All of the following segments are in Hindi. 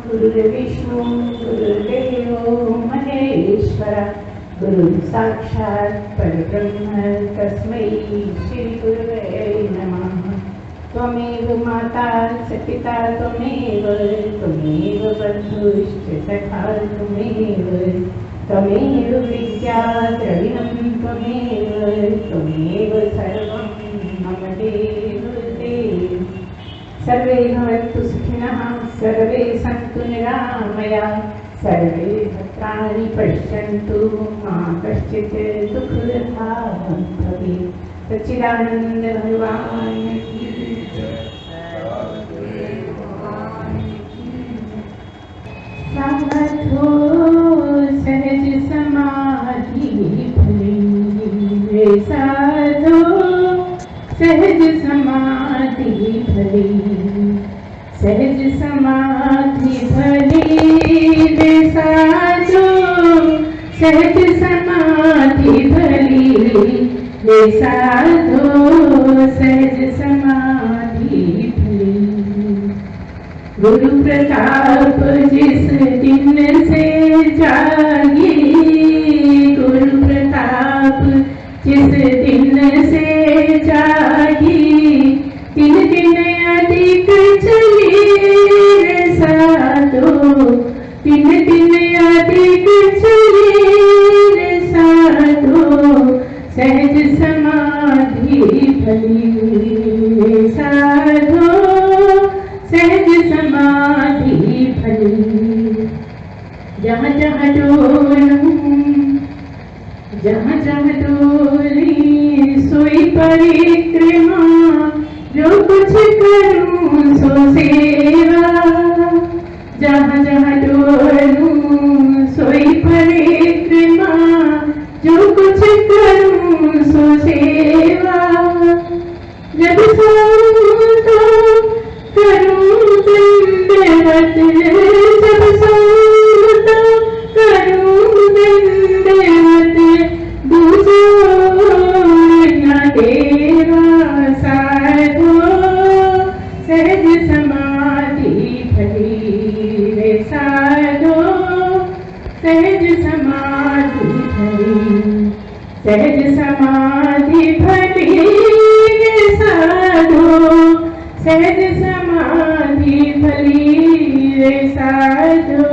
गुरुर्विष्णु गुरुर्देवो महेश्वरा गुरु साक्षात् परब्रह्म तस्मै श्री गुरुवे नमः। त्वमेव माता च पिता त्वमेव बन्धुश्च सखा त्वमेव विद्या द्रविणं त्वमेव सर्वं मम देव। सर्वे भवन्तु सुखिनः, सर्वे सन्तु निरामया, सर्वे भद्राणि पश्यन्तु मा कश्चित् दुःखभाग् भवेत्। सच्चिदानन्द भगवान की साधो सहज समाधि भले, साधो सहज समाधि भले, सहज समाधि भले रे साधो सहज समाधि भले रे साधो सहज समाधि भले। गुरु प्रताप जिस दिन से जागी, गुरु प्रताप जिस दिन से जागी, तीन दिन अधिक चली रे साधो, तीन दिन अधिक चली रे साधो, सहज समाधि भली रे साधो, सहज समाधि भली। जहाँ जहाँ डोलूं, जहाँ जहाँ डोली सोई परिक्रमा, जो कुछ करूं सो सेवा, जहाँ जहाँ डोलूं सोई परिक्रमा, जो कुछ करूं सो सेवा। जब सोऊं तो करूं दंडवत, जब सोऊं तो करूं दंडवत, दूसरों न देवा साधो सहज समाधि भली रे साधो, सहज समाधि भली, सहज समाधि भली रे साधो, सहज समाधि भली रे साधो,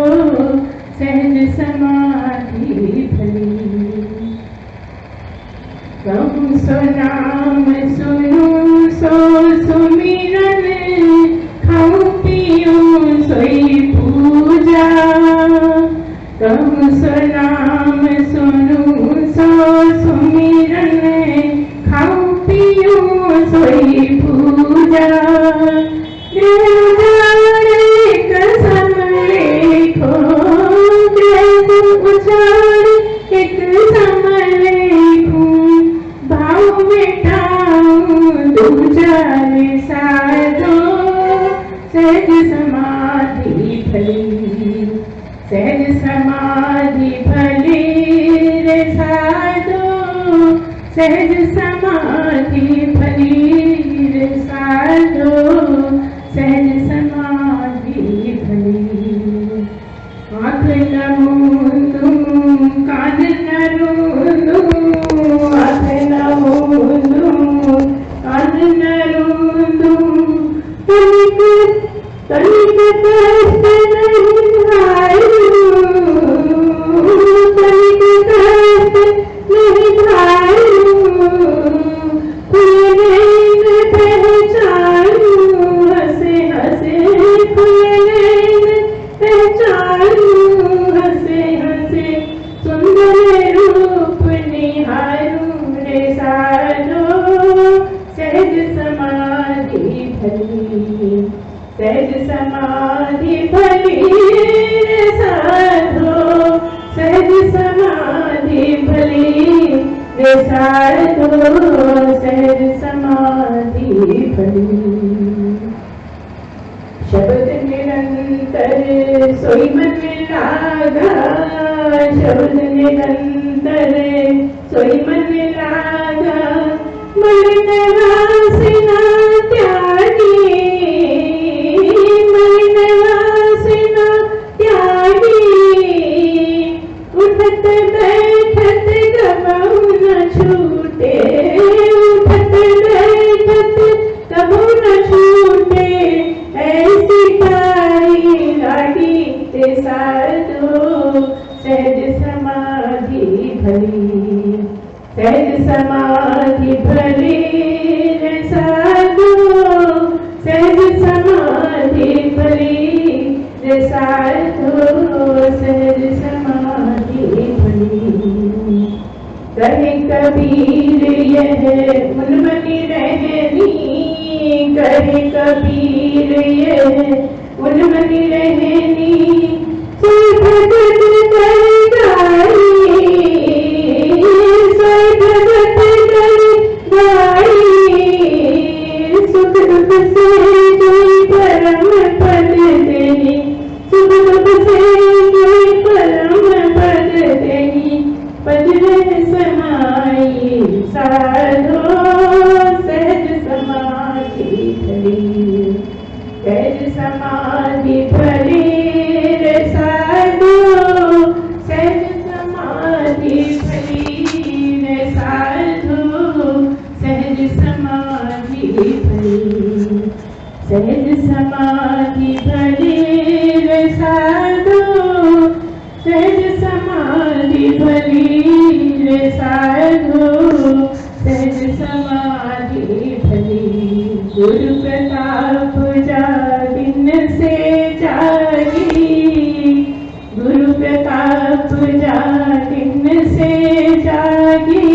सहज समाधि भली। कहूँ सो नाम सुनूं सो सुमिरन, खाऊं पीऊं सोई पूजा, कहूँ सो नाम सुनूं सो सुमिरन, खाऊं पीऊं सोई पूजा। एक समय भाव मिटाऊं दूजा रे साधो, सहज समाधि भली, सहज समाधि भली रे साधो, सहज समाधि भली रे साधो, सहज समाधि भली। आँख न मूंदूं कान न रूंदूं, आँख न मूंदूं कान न रूंदूं, तनिक तनिक कष्ट नहीं आयूं, तनिक कष्ट नहीं आयूं, खुले नैन पहचानूं, हंसे हंसे खुले नैन पहचानूं, हंसे हंसे सुंदर रूप निहारूं रे साधो, सहज समाधि भली, सहज समाधि भली रे साधो, सहज समाधि भली रे साधो, सहज समाधि भली। शब्द निरंतर सोई मन लागा, शब्द निरंतर सोई मन लागा, मरण वासना त्यागी, मरण वासना साधु सहज समाधि भली, सहज समाधि भली रे साधु, सहज समाधि भली रे साधु, सहज समाधि भली। कहे कबीर यह उन्मनी रहनी, कहे कबीर यह उन्मनी रहनी, सोई भगत कर गाई, सोई भगत कर गाई, सुख दुख से कोई परम पद देनी, सुख दुख से कोई परम पद देनी, पद समाई साधो सहज समाधि भली, सहज समाधि भली रे साधो, सहज समाधि भली रे साधो, सहज समाधि भली, सहज समाधि भली रे साधो, सहज समाधि भली रे साधो, सहज समाधि भली। गुरु प्रताप जागिन से जागी, गुरु प्रताप जागिन से जागी,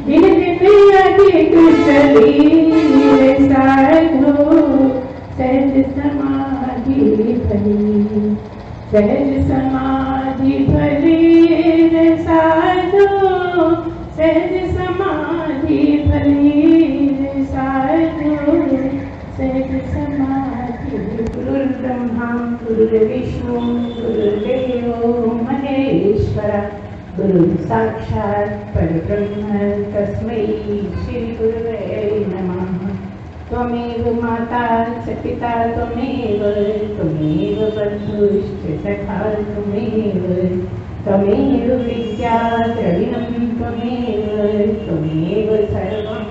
दिन दिन अधिक चली रे साधो, सहज समाधि भली, सहज समाधि भली रे साधो, सहज समाधि भली रे साधो, सहज समाधि। गुरुर्ब्रह्मा गुरुर्विष्णु गुरुर्देवो महेश्वरा, गुरु साक्षात् परब्रह्म तस्मै श्री गुरुवे नमः। त्वमेव माता च पिता त्वमेव, त्वमेव बन्धुश्च सखा त्वमेव, त्वमेव विद्या द्रविणं त्वमेव, त्वमेव सर्वं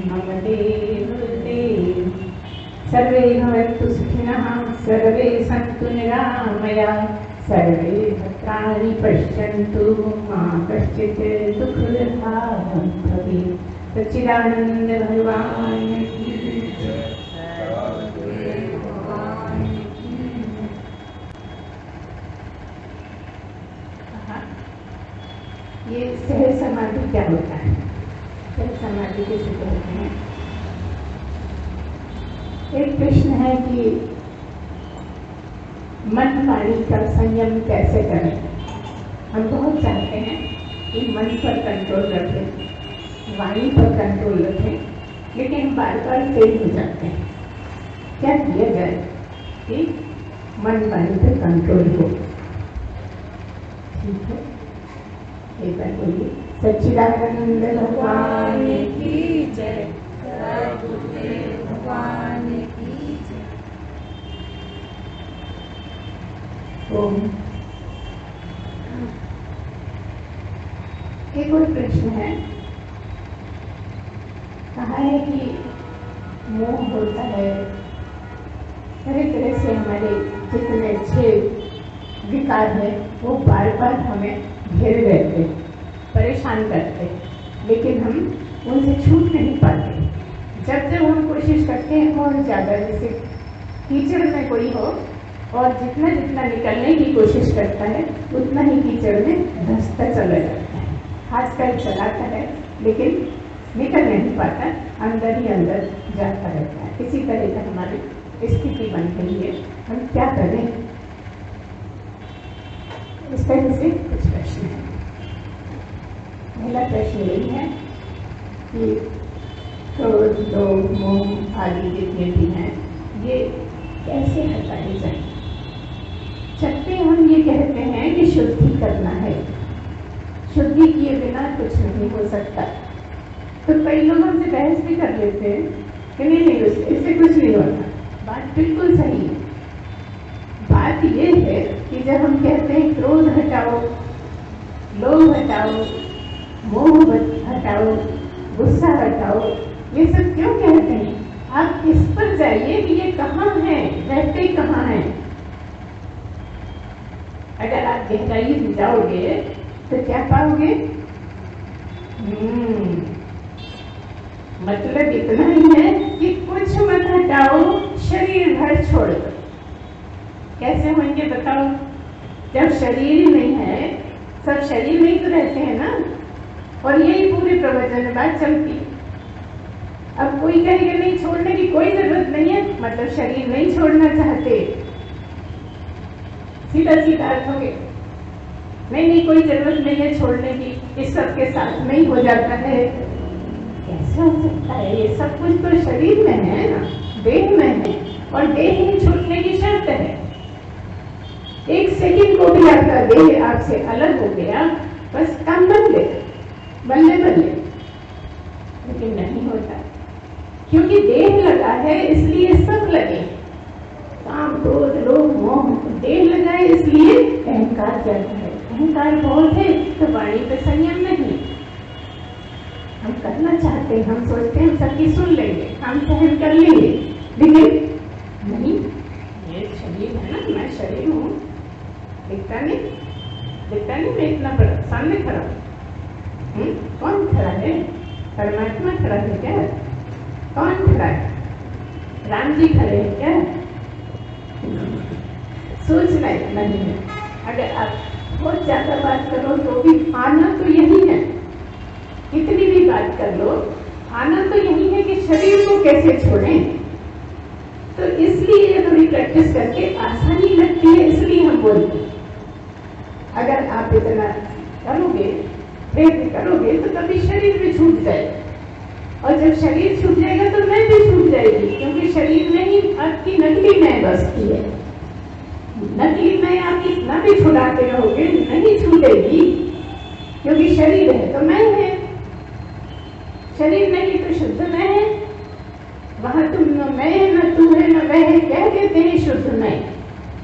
मम देव देव। सर्वे भवन्तु सुखिनः, सर्वे सन्तु निरामया, सर्वे भद्राणि पश्यन्तु मा कश्चित् दुःखभाग् भवेत्। सच्चिदानंद भगवान की जय। ये सहज समाधि क्या होता है? सहज समाधि किसे कहते हैं? एक प्रश्न है कि मन वाणी का संयम कैसे करें। हम बहुत चाहते हैं कि मन पर कंट्रोल रखें, वाणी पर कंट्रोल रखें, लेकिन हम बार बार फेल हो जाते हैं। क्या किया जाए कि मन वाणी पर कंट्रोल हो? ठीक है, एक बार बोलिए, सच्चिदानंद भगवान की जय, सद्गुरुदेव भगवान की जय। ओम। एक और प्रश्न है, कहा है कि मोह होता है, तरह तरह से हमारे जितने अच्छे विकार है वो बार बार हमें घेरे रहते, परेशान करते, लेकिन हम उनसे छूट नहीं पाते। जब जब हम कोशिश करते हैं और ज़्यादा, जैसे कीचड़ में कोई हो और जितना जितना निकलने की कोशिश करता है उतना ही कीचड़ में धंसता चला जाता है, हाथ पैर चलाता है लेकिन निकल नहीं पाता, अंदर ही अंदर जाता रहता है। इसी तरह का हमारी स्थिति बन गई है। हम क्या करें? इस तरह से कुछ प्रश्न है। पहला प्रश्न यही है कि क्रोध, लोभ, मोह आदि जितने भी हैं ये कैसे हटाए जाए। जब भी हम ये कहते हैं कि शुद्धि करना है, शुद्धि किए बिना कुछ नहीं हो सकता, तो कई लोग हमसे बहस भी कर लेते हैं कि नहीं इससे कुछ नहीं होता। बात बिल्कुल सही है। बात ये है कि जब हम कहते हैं क्रोध हटाओ, लोभ हटाओ, मोह हटाओ, गुस्सा हटाओ, ये सब क्यों कहते हैं? आप इस पर जाइए कि ये कहाँ है, रहते कहाँ हैं। अगर आप गहराई में जाओगे तो क्या पाओगे? मतलब इतना ही है कि कुछ मत हटाओ, शरीर भर छोड़ दो। कैसे होंगे बताओ? जब शरीर ही नहीं है, सब शरीर में ही तो रहते हैं ना, और यही पूरे प्रवचन में बात चलती। अब कोई कहेगा नहीं, छोड़ने की कोई जरूरत नहीं है, मतलब शरीर नहीं छोड़ना चाहते, सीधा सीधा अर्थ हो गया। नहीं कोई जरूरत नहीं है छोड़ने की, इस सब के साथ नहीं हो जाता है। कैसे हो सकता है? ये सब कुछ तो शरीर में है ना, देह में है, और देह ही छूटने की शर्त है। एक सेकंड को भी आपका देह आपसे अलग हो गया, बस काम बन गए, बल्ले बल्ले। लेकिन नहीं होता, क्योंकि देह लगा है इसलिए सब लगे। काम, क्रोध, लोभ, मोह, देह लगा है इसलिए अहंकार जाता है। अहंकार बहुत है तो वाणी पे संयम नहीं। हम करना चाहते हैं, हम सोचते हैं हम सबकी सुन लेंगे, हम सहन कर लेंगे, लेकिन नहीं, ये शरीर है ना, मैं शरीर हूँ, दिखता नहीं, मैं इतना बड़ा सामने खड़ा हूँ। कौन खड़ा है? परमात्मा खड़ा है क्या? कौन खड़ा है? राम जी खड़े हैं क्या? सोचना नहीं है। अगर आप बहुत ज्यादा बात करो तो भी आना तो यही है, कितनी भी बात कर लो, आना तो यही है कि शरीर को कैसे छोड़ें। तो इसलिए ये थोड़ी प्रैक्टिस करके आसानी लगती है, इसलिए हम बोलते हैं। अगर आप इतना करोगे, प्रयत्न करोगे, तो कभी शरीर भी छूट जाए, और जब शरीर छूट जाएगा तो मैं भी छूट जाएगी, क्योंकि शरीर में ही आपकी नकली मैं बसती है। नकली मैं आप कितना भी छुड़ाते रहोगे नहीं छूटेगी, क्योंकि शरीर है तो मैं है, शरीर नहीं तो शुद्ध मैं है। वहां तुम न मैं है, न तू है, न वह है, कह देते हैं शुद्ध मैं,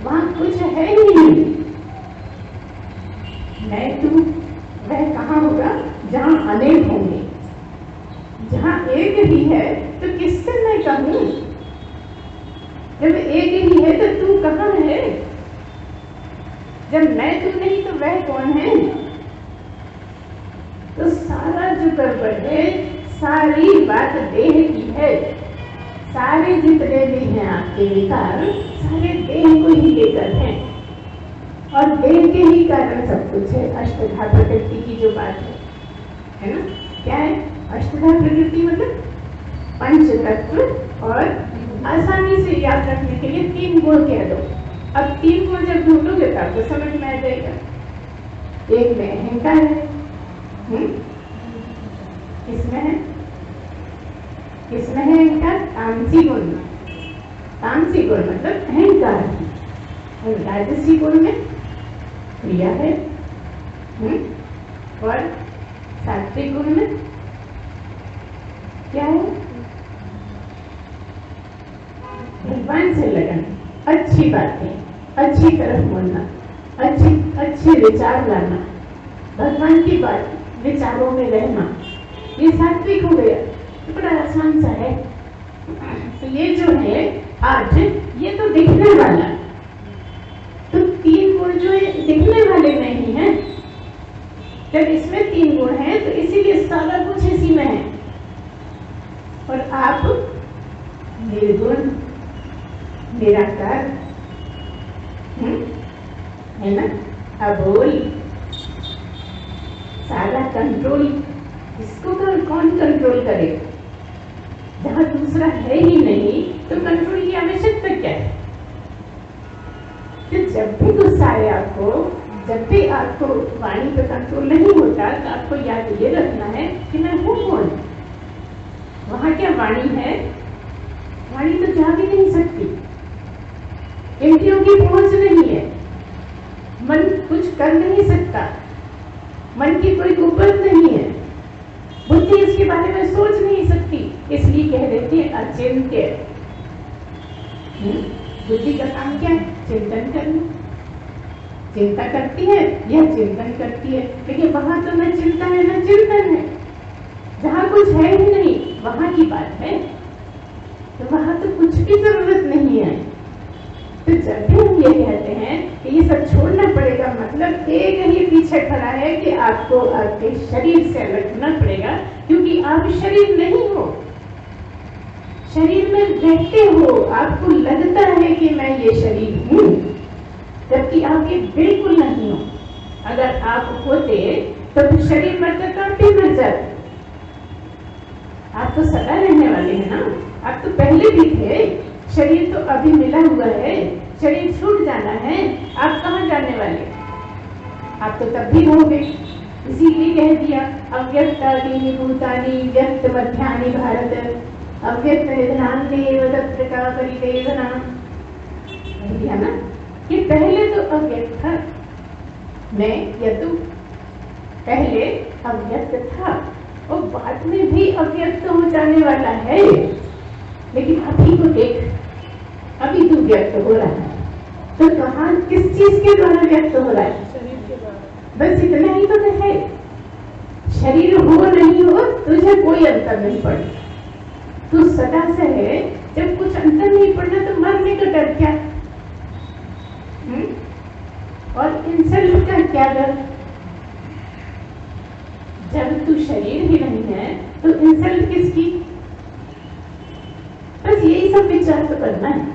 वहां कुछ है ही नहीं। मैं तू वह कहाँ होगा? जहां अनेक होंगे। जहां एक ही है तो किससे मैं कहूं? जब एक ही है तो तू कहाँ है? जब मैं तू नहीं तो वह कौन है? तो सारा जो गड़बड़ है, सारी बात देह की है। सारे जितने भी हैं आपके विकार, सारे देह को ही लेकर हैं, और देह के ही कारण सब कुछ है। अष्टधा प्रकृति की जो बात है ना, क्या है अष्टधा प्रकृति? मतलब पंच तत्व, और आसानी से याद रखने के लिए 3 गुण कह दो। अब 3 गुण जब ढूंढोगे तब तो समझ में आ जाएगा। एक में अहंकार है, किसमें है? किसमें है अहंकार? तामसी गुण में। तामसी गुण मतलब अहंकार है, और राजसी गुण में क्रिया है, और सात्विक गुण में क्या है? भगवान से लगन, अच्छी बातें, अच्छी तरफ मुड़ना, अच्छे विचार लाना, भगवान की बात विचारों में रहना, ये सात्विक हो गया। तो बड़ा आसान सा है। तो ये जो है आज, ये तो दिखने वाला, तो 3 गुण जो है दिखने वाले नहीं है। जब इसमें 3 गुण है तो इसीलिए सारा कुछ इसी में है, और आप निर्गुण निराकार है ना, अबोल, सारा कंट्रोल। इसको कौन कंट्रोल करेगा? जहां दूसरा है ही नहीं तो कंट्रोल की आवश्यकता क्या है? तो जब भी गुस्सा आए आपको, जब भी आपको वाणी पे कंट्रोल नहीं होता, तो आपको याद ये रखना है कि मैं हूं कौन। वहां क्या वाणी है? वाणी तो जा भी नहीं सकती, इंद्रियों की पहुंच नहीं है, मन कुछ कर नहीं सकता, मन की कोई उपज नहीं है, बुद्धि इसके बारे में सोच नहीं सकती, इसलिए कह देती है अचिंत्य। बुद्धि का काम क्या है? चिंतन करना। चिंता करती है या चिंतन करती है, लेकिन वहां तो न चिंता है न चिंतन है। जहां कुछ है ही नहीं वहां की बात है, तो वहां तो कुछ भी जरूरत नहीं है। तो जब भी हम ये कहते हैं कि ये सब छोड़ना पड़ेगा, मतलब एक ही पीछे खड़ा है कि आपको आपके शरीर से अलग होना पड़ेगा, क्योंकि आप शरीर नहीं हो। शरीर में रहते हो, आपको लगता है कि मैं ये शरीर हूं, जबकि आप ये बिल्कुल नहीं हो। अगर आप होते तो फिर शरीर मरता तो आप भी मर जाते। आप तो सदा रहने वाले हैं ना, आप तो पहले भी थे। शरीर तो अभी मिला हुआ है, शरीर छूट जाना है, आप कहाँ जाने वाले? आप तो तब भी रहोगे। इसीलिए कह दिया अव्यक्तानि भूतानि व्यक्त मध्यानि भारत अव्यक्त निधनान्येव तत्र का परिदेवना। कह दिया ना कि पहले तो अव्यक्त था, मैं या तू पहले अव्यक्त था और बाद में भी अव्यक्त हो जाने वाला है। लेकिन अभी को देख, अभी तू व्यक्त हो रहा है, तो कहाँ किस चीज के द्वारा व्यक्त हो रहा है? शरीर के द्वारा। बस इतना ही तो है। शरीर हो नहीं हो तुझे कोई अंतर नहीं पड़ेगा, तू सदा से है। जब कुछ अंतर नहीं पड़ना तो मरने का डर क्या? और इंसल्ट का क्या डर? जब तू शरीर ही नहीं है तो इंसल्ट किसकी? बस यही सब विचार तो करना है।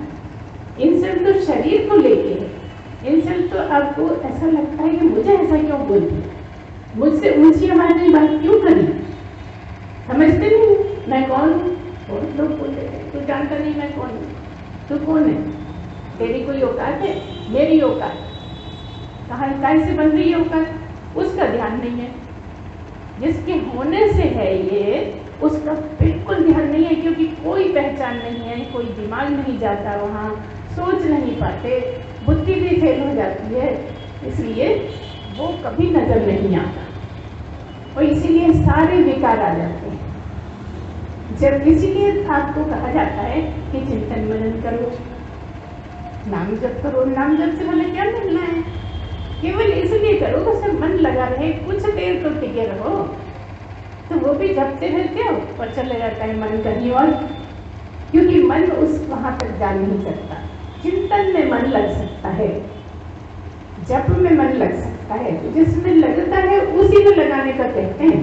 इंसल्ट तो शरीर को लेके है। इंसल्ट तो आपको ऐसा लगता है कि मुझे ऐसा क्यों बोल दिया, मुझसे ऊंची आवाज में बात क्यों करी? समझते नहीं मैं कौन हूँ? बहुत लोग बोलते हैं तू जानता नहीं मैं कौन हूँ। तू कौन है? तेरी कोई औकात है? मेरी औकात कहाँ से बन रही है औकात? उसका ध्यान नहीं है। जिसके होने से है ये, उसका बिल्कुल ध्यान नहीं है, क्योंकि कोई पहचान नहीं है, कोई दिमाग नहीं जाता वहाँ, सोच नहीं पाते, बुद्धि भी फेल हो जाती है, इसलिए वो कभी नजर नहीं आता और इसीलिए सारे विकार आ जाते हैं। जब इसीलिए आपको कहा जाता है कि चिंतन मनन करो, नाम जप करो। नाम जप से हमें क्या मिलना है? केवल इसलिए करो तो सब मन लगा रहे, कुछ देर तो टिके रहो। तो वो भी जपते रहते हो और चले जाता है मन कहीं और, क्योंकि मन उस वहां तक जा नहीं सकता। चिंतन में मन लग सकता है, जप में मन लग सकता है, तो जिसमें लगता है उसी में लगाने का कहते हैं।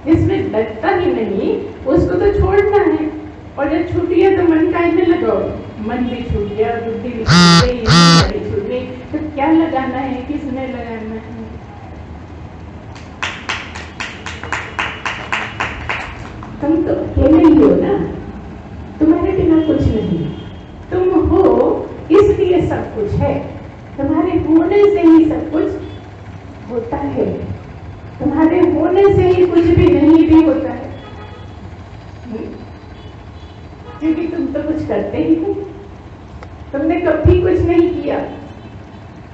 जिसमें लगता ही नहीं उसको तो छोड़ना है, और जब छूट गया तो मन काहे में लगाओ? मन भी छूट गया, बुद्धि भी छूट गई, इंद्रियां भी छूट गई, तो क्या लगाना है? किसमें लगाना है? तुम तो अकेले ही हो ना, तुम्हारे बिना कुछ नहीं। तुम हो इसलिए सब कुछ है, तुम्हारे होने से ही सब कुछ होता है, तुम्हारे होने से ही कुछ भी नहीं भी होता है, क्योंकि तुम तो कुछ करते ही नहीं, तुमने कभी कुछ नहीं किया।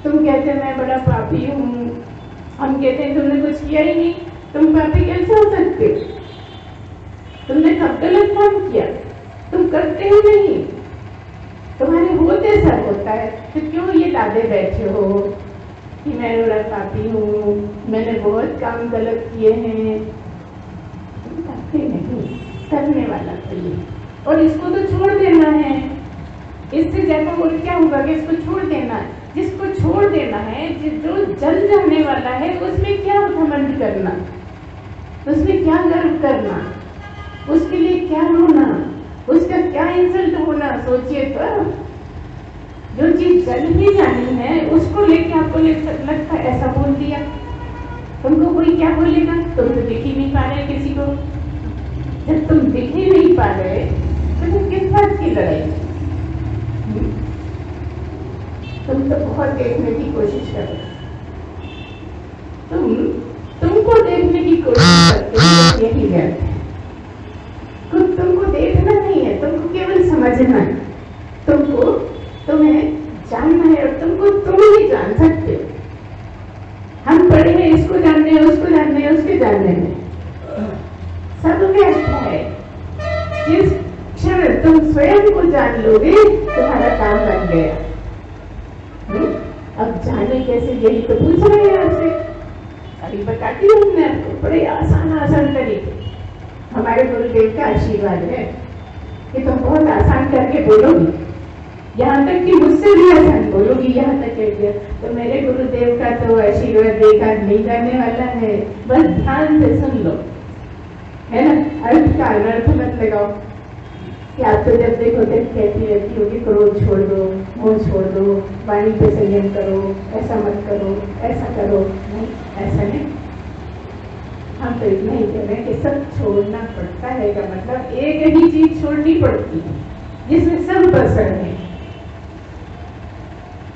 तुम कहते मैं बड़ा पापी हूँ, हम कहते हैं तुमने कुछ किया ही नहीं, तुम पापी कैसे हो सकते? तुमने कब गलत काम किया? तुम करते ही नहीं, तुम्हारे होते सब होता है, तो क्यों ये लादे बैठे हो कि मैं बड़ा पापी हूँ, मैंने बहुत काम गलत किए हैं? तुम करते नहीं, करने वाला तो ये, और इसको तो छोड़ देना है। इससे ज्यादा और क्या होगा कि इसको छोड़ देना है। जिसको छोड़ देना है, जो जल जाने वाला है, उसमें क्या घमंड करना, उसमें क्या गर्व करना, उसके लिए क्या रोना, उसका क्या इंसल्ट होना? सोचिए तो, जो चीज जल ही जानी है उसको लेके आपको लगता है ऐसा बोल दिया। तुमको कोई क्या बोलेगा? तुम तो दिख ही नहीं पा रहे किसी को। जब तुम दिख ही नहीं पा रहे तो किस बात की लड़ाई? तुम तो बहुत देखने की कोशिश कर रहे, तुमको देखने की कोशिश करते हो, यही व्यर्थ है। तुमको देखना नहीं है, तुमको केवल समझना है, तुमको तुम्हें जानना है, और तुमको तुम ही जान सकते हो। हम पढ़े हैं इसको जानने हैं, उसको जानने हैं, उसके जानने में, सब व्यर्थ है। जिस क्षण तुम स्वयं को जान लोगे तुम्हारा काम बन गया। अब जाने कैसे, यही तो पूछ रहे हैं आपसे। अभी बताती हूँ मैं आपको, बड़े आसान तरीके। हमारे गुरुदेव का आशीर्वाद है कि तुम बहुत आसान करके बोलोगी, यहाँ तक कि मुझसे भी आसान बोलोगी, यहाँ तक कह दिया तो मेरे गुरुदेव का तो आशीर्वाद देखा नहीं जाने वाला है। बस ध्यान से सुन लो, है ना। अर्थ का अनर्थ मत लगाओ कि आप तो जब देखो तब कहती रहती होगी क्रोध छोड़ दो, मोह छोड़ दो, वाणी पे संयम करो, ऐसा मत करो, ऐसा करो। नहीं, ऐसा नहीं। हम तो इतना ही कह रहे हैं कि सब छोड़ना पड़ता है का मतलब एक ही चीज छोड़नी पड़ती है जिसमें सब बसर है,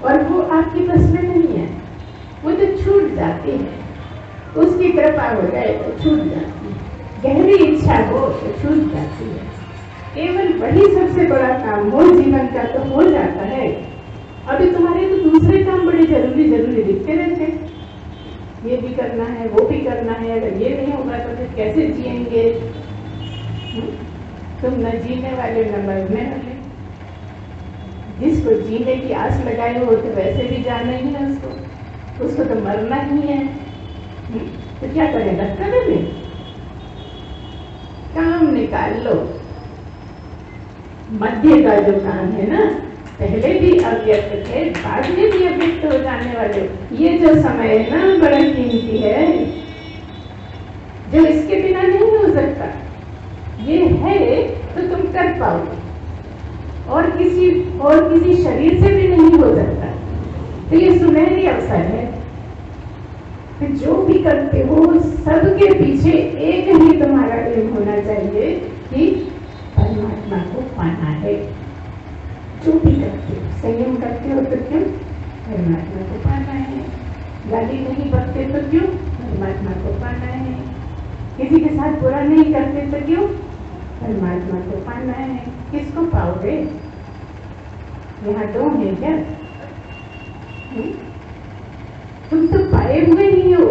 और वो आपके बस में नहीं है, वो तो छूट जाती है। उसकी कृपा हो जाए तो छूट जाती है, गहरी इच्छा हो तो छूट जाती है। केवल वही सबसे बड़ा काम हो जीवन का तो हो जाता है। अभी तुम्हारे तो दूसरे काम बड़े जरूरी जरूरी दिखते रहते हैं, ये भी करना है, वो भी करना है, अगर ये नहीं होगा तो फिर कैसे जिएंगे। तुम न जीने वाले न मरने वाले। जिसको जीने की आस लगाई हो तो वैसे भी जाना ही है उसको तो मरना ही है। तो क्या करें, धक्का दे दें? काम निकाल लो। मध्य का जो काम है ना, पहले भी अव्यक्त थे, बाद में भी अव्यक्त हो जाने वाले। ये जो समय है ना, बड़ा कीमती है, जो इसके बिना नहीं हो सकता। ये है तो तुम कर पाओगे, और किसी शरीर से भी नहीं हो सकता। तो ये सुनहरी अवसर है। तो जो भी करते हो सबके पीछे एक ही तुम्हारा एम होना चाहिए कि परमात्मा को पाना है। जो भी करते हो, संयम करते हो तो क्यों? परमात्मा को पाना है। गाली नहीं बकते तो क्यों? परमात्मा को पाना है। किसी के साथ बुरा नहीं करते तो क्यों? परमात्मा को पाना है। किसको पाओगे? यहाँ दो है क्या? तुम तो पाए हुए ही हो।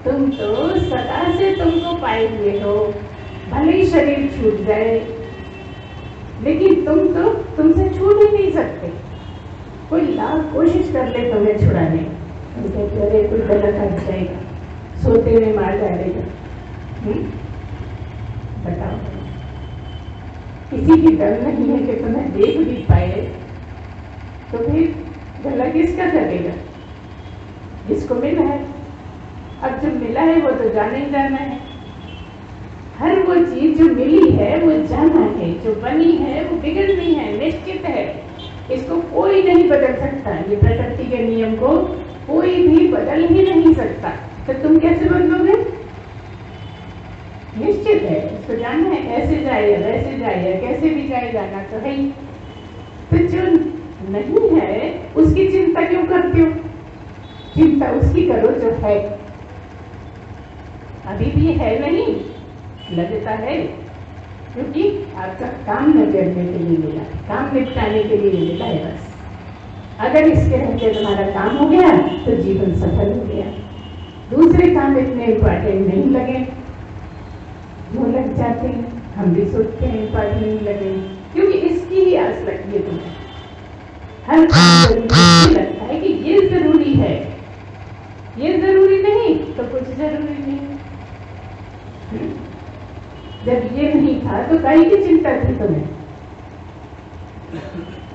तुम तो सदा से तुमको पाए हुए हो। भले ही शरीर छूट जाए, लेकिन तुम तो तुमसे छूट ही नहीं सकते। कोई लाख कोशिश कर ले तुम्हें छुड़ाने, तुम कहते अरे कोई गलत हट जाएगा, सोते हुए मार डालेगा। बताओ, किसी की डर नहीं है कि तुम्हें देख भी पाए, तो फिर भला किसका करेगा? जिसको मिला है। अब जो मिला है वो तो जाना ही जाना है। हर वो चीज जो मिली है वो जाना है, जो बनी है वो बिगड़नी है, निश्चित है। इसको कोई नहीं बदल सकता। ये प्रकृति के नियम को कोई भी बदल ही नहीं सकता। तो तुम कैसे बदलोगे? निश्चित है, इसको जाना है। ऐसे जाए या वैसे जाए या कैसे भी जाए, जाना तो है ही। तो जो नहीं है उसकी चिंता क्यों करते हो? चिंता उसकी करो जो है। अभी भी है नहीं, लगता है, क्योंकि आपका काम न करने के लिए मिला, काम निपटाने के लिए मिला है बस। अगर इसके रहते तुम्हारा काम हो गया तो जीवन सफल हो गया। दूसरे काम इतने इम्पोर्टेंट नहीं लगे, वो लग जाते हैं। हम भी सोचते हैं इम्पोर्टेंट नहीं लगे, क्योंकि इसकी ही आस लगती है तुम्हें। हर काम जरूरी लगता है कि ये जरूरी है, ये जरूरी नहीं तो कुछ जरूरी नहीं। जब ये नहीं था तो काहे की चिंता थी तुम्हें?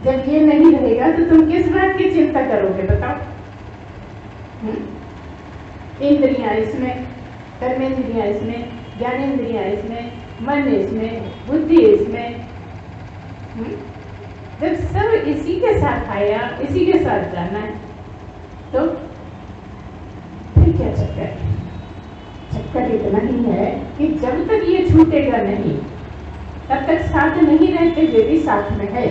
जब ये नहीं रहेगा तो तुम किस बात की चिंता करोगे बताओ? इंद्रियां इसमें, कर्मेंद्रियां इसमें, ज्ञानेंद्रियां इसमें, मन इसमें, बुद्धि इसमें। जब सब इसी के साथ आया, इसी के साथ जाना है, तो फिर क्या चक्कर है? चक्कर इतना ही है कि जब तक ये छूटेगा नहीं, तब तक साथ नहीं रहते, ये भी साथ में है।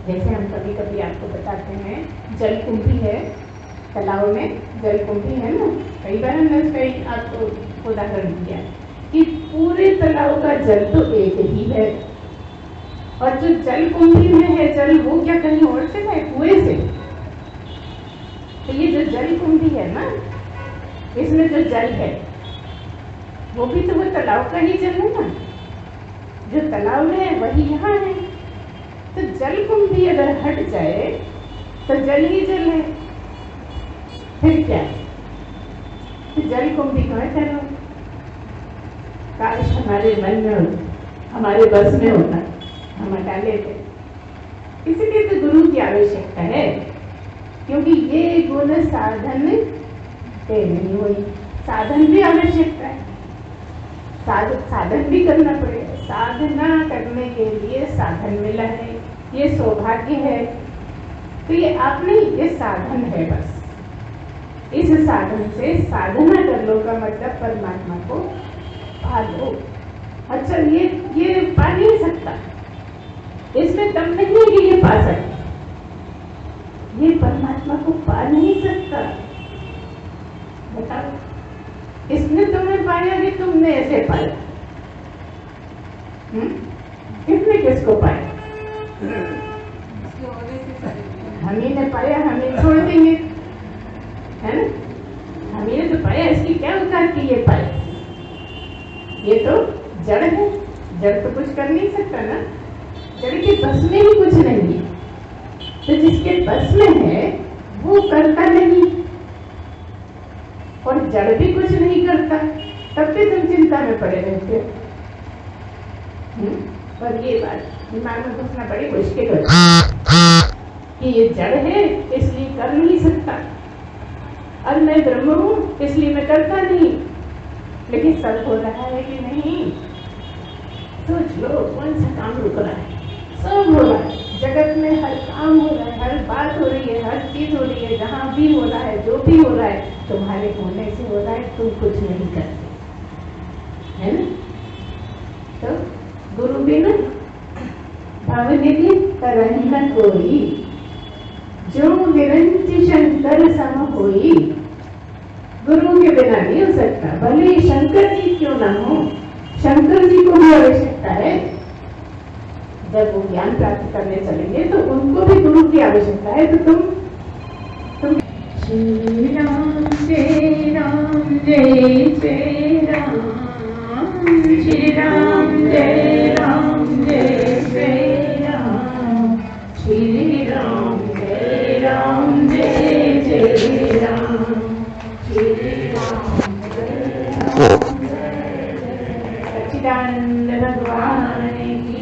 जैसे हम कभी कभी आपको बताते हैं, जलकुंभी है तालाब में, जलकुंभी है ना, कई बार हमने उसका आपको उदाहरण दिया कि पूरे तालाब का जल तो एक ही है, और जो जलकुंभी में है जल, वो क्या कहीं और से है? कुएं से। तो ये जो जलकुंभी है ना, इसमें जो जल है वो भी तो वो तालाब का ही जल है ना। जो तालाब में है वही यहाँ है। तो जलकुंभी अगर हट जाए तो जल ही जल है, फिर क्या? तो जलकुंभी को करो। काश हमारे मन में होता, हमारे बस में होता, हम डाले थे। इसलिए तो गुरु की आवश्यकता है, क्योंकि ये गुण साधन पे नहीं हुई। साधन भी आवश्यकता है, साधन भी करना पड़ेगा। साधना करने के लिए साधन मिला है, ये सौभाग्य है। तो ये आप नहीं, ये साधन है। बस इस साधन से साधना कर लो का मतलब परमात्मा को पा लो। अच्छा, ये पा नहीं सकता, इसमें दम नहीं है कि ये पा सकता, ये परमात्मा को पा नहीं सकता। बताओ, इसने तुम्हें पाया कि तुमने ऐसे पाया? किसने किसको पाया? हम ही ने पाया, हम ही छोड़ देंगे, है ना? हम ही ने तो पाया, इसकी क्या औकात की ये पाया? ये तो जड़ है, जड़ तो कुछ कर नहीं सकता ना। जड़ के बस में ही कुछ नहीं है, तो जिसके बस में है वो करता नहीं, और जड़ भी कुछ नहीं करता, तब भी तुम चिंता में पड़े रहते हो। पर ये बात दिमाग में घुसना बड़ी मुश्किल होती है कि ये जड़ है इसलिए कर नहीं सकता, और मैं ब्रह्म हूं इसलिए मैं करता नहीं। लेकिन सब हो रहा है कि नहीं? सोच लो, कौन सा काम रुक रहा है? सब हो रहा है, जगत में हर काम हो रहा है, हर बात हो रही है, हर चीज हो रही है। जहाँ भी हो रहा है, जो भी हो रहा है, तुम्हारे होने से हो रहा है, तुम कुछ नहीं करते, है ना? तो गुरु बिना भवनिधि तरहि न कोई, जो निरंजन शंकर सम होई। गुरु के बिना नहीं हो सकता, भले शंकर जी क्यों ना हो, शंकर जी को भी आवश्यकता है। जब वो ज्ञान प्राप्त करने चलेंगे तो उनको भी गुरु की आवश्यकता है। तो तुम श्री राम जय राम जय जय राम, श्री राम जय राम जय जय राम, श्री राम जय राम जय जय राम, श्री राम जय राम जय जय। सच्चिदानंद भगवान की,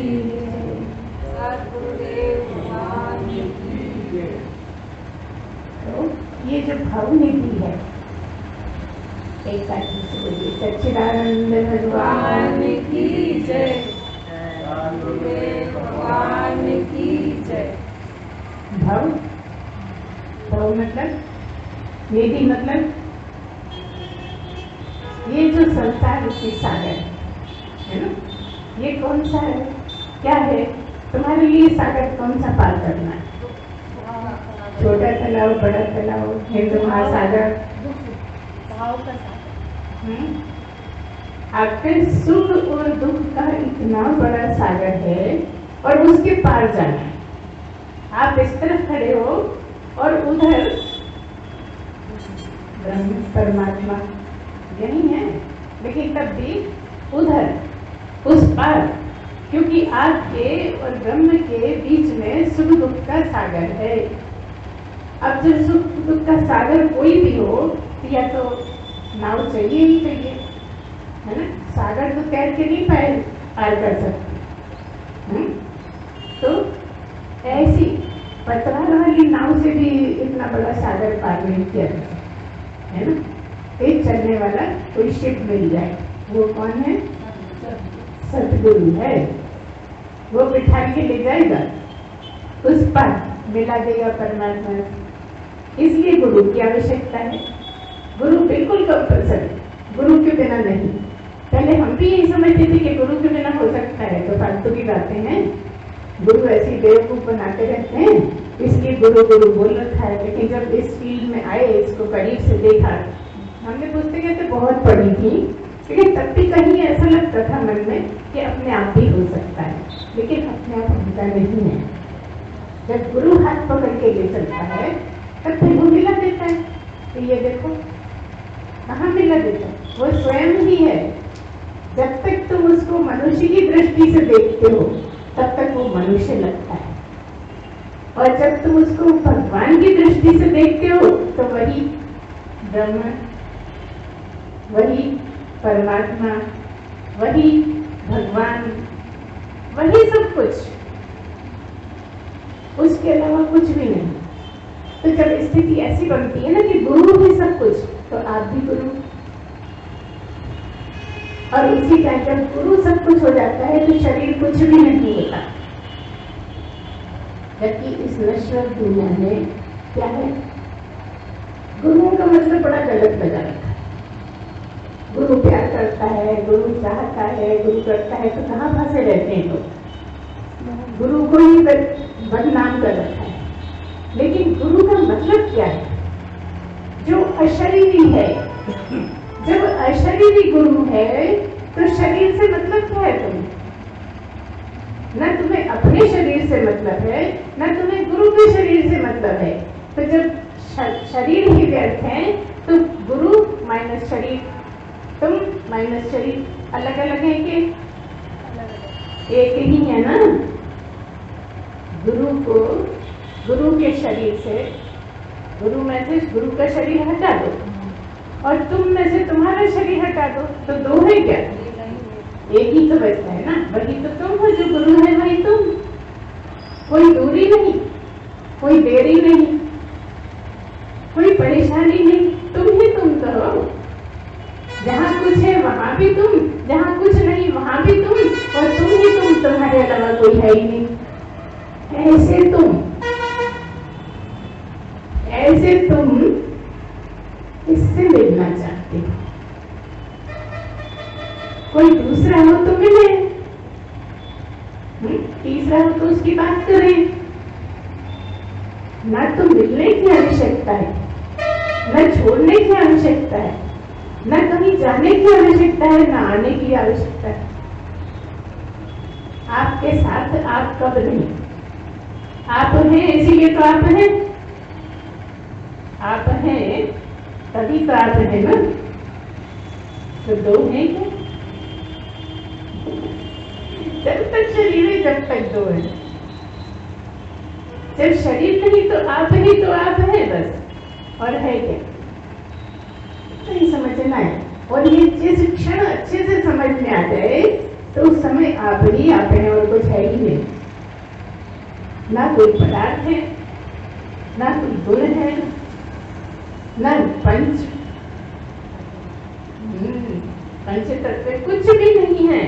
ये जो भवनिधि है, एक बार से बोलिए, सच्चिदानंद भगवान की जय, भगवान की जय। भव, भव मतलब, निधि मतलब ये जो संसार रूपी सागर है ना, ये कौन सा है, क्या है? तुम्हारे लिए सागर कौन सा पार करना है? छोटा तालाब, बड़ा तालाब, हिंद महासागर, भाव का सागर। आपके सुख और दुख का इतना बड़ा सागर है, और उसके पार जाना है। आप इस तरफ खड़े हो और उधर ब्रह्म परमात्मा यही है, लेकिन तब भी उधर उस पार, क्योंकि आपके और ब्रह्म के बीच में सुख दुख का सागर है। अब जब सुख दुख का सागर कोई भी हो, तो या तो नाव चाहिए ही चाहिए, है ना? सागर तो तैर के नहीं पार कर सकते। तो ऐसी पतवार वाली नाव से भी इतना बड़ा सागर पार नहीं किया जा सकता, है ना? एक चलने वाला कोई शिप मिल जाए, वो कौन है? सतगुरु है। वो बिठा के ले जाएगा, उस पर मिला देगा परमात्मा। इसलिए गुरु की आवश्यकता है। गुरु बिल्कुल कंपल्सरी, गुरु के बिना नहीं। पहले हम भी यही समझते थे कि गुरु के बिना हो सकता है, तो फालतू की बातें हैं, गुरु ऐसी बेवकूफ बनाते रहते हैं, इसलिए गुरु गुरु बोल रखा है। लेकिन जब इस फील्ड में आए, इसको करीब से देखा, हमने पुस्तकें तो बहुत पढ़ी थी, लेकिन तब भी कहीं ऐसा लगता था मन में कि अपने आप भी हो सकता है, लेकिन अपने आप होता नहीं है। जब गुरु हाथ पकड़ के ले चलता है, तब फिर वो मिला देता है। तो ये देखो कहाँ मिला देता है, वो स्वयं ही है। जब तक तुम उसको मनुष्य की दृष्टि से देखते हो, तब तक वो मनुष्य लगता है, और जब तुम उसको भगवान की दृष्टि से देखते हो, तो वही ब्रह्म, वही परमात्मा, वही भगवान, वही सब कुछ उसके अलावा कुछ भी नहीं। तो जब स्थिति ऐसी बनती है ना कि गुरु ही सब कुछ, तो आप भी गुरु। और उसी टाइम जब गुरु सब कुछ हो जाता है तो शरीर कुछ भी नहीं होता। जबकि इस नश्वर दुनिया में क्या है, गुरुओं का मतलब बड़ा गलत लगा रखा है। गुरु प्यार करता है, गुरु चाहता है, गुरु करता है, तो कहाँ फंसे रहते हैं लोग। गुरु को ही बदनाम कर रखा है। लेकिन गुरु का मतलब क्या है? जो अशरीरी है। जब अशरीरी गुरु है तो शरीर से मतलब क्या है तुम्हें? न तुम्हें अपने शरीर से मतलब है, न तुम्हें गुरु के शरीर से मतलब है। तो जब शरीर ही व्यर्थ है तो गुरु माइनस शरीर, तुम माइनस शरीर अलग अलग है कि एक ही है ना। गुरु को गुरु के शरीर से, गुरु में से गुरु का शरीर हटा दो और तुम में से तुम्हारा शरीर हटा दो, तो दो है क्या? एक ही तो बचता है ना। वही तो तुम हो, जो गुरु है वही तुम। कोई दूरी नहीं, कोई देरी नहीं, कोई परेशानी नहीं, तुम ही तुम तो हो। जहाँ कुछ है वहां भी तुम, जहाँ कुछ नहीं वहां भी तुम, और तुम ही तुम, तुम्हारे अलावा कोई है ही नहीं। ऐसे तुम इससे मिलना चाहते हो। कोई दूसरा हो तो मिले, तीसरा हो तो उसकी बात करें। ना तो मिलने की आवश्यकता है, न छोड़ने की आवश्यकता है, न कहीं जाने की आवश्यकता है, न आने की आवश्यकता है। आपके साथ आप कब नहीं, आप हैं इसीलिए तो आप हैं। आप हैं तभी तो आप हैं ना। तो दो हैं क्या? जब तक शरीर है जब तक दो है। जब शरीर नहीं तो आप ही तो आप है बस, और है क्या? नहीं समझना है। और ये जिस क्षण अच्छे से समझ में आ जाए तो उस समय आप ही आप हैं और कुछ है ही नहीं। ना कोई पदार्थ है, ना कोई गुण है, ना पंच तत्व कुछ भी नहीं है।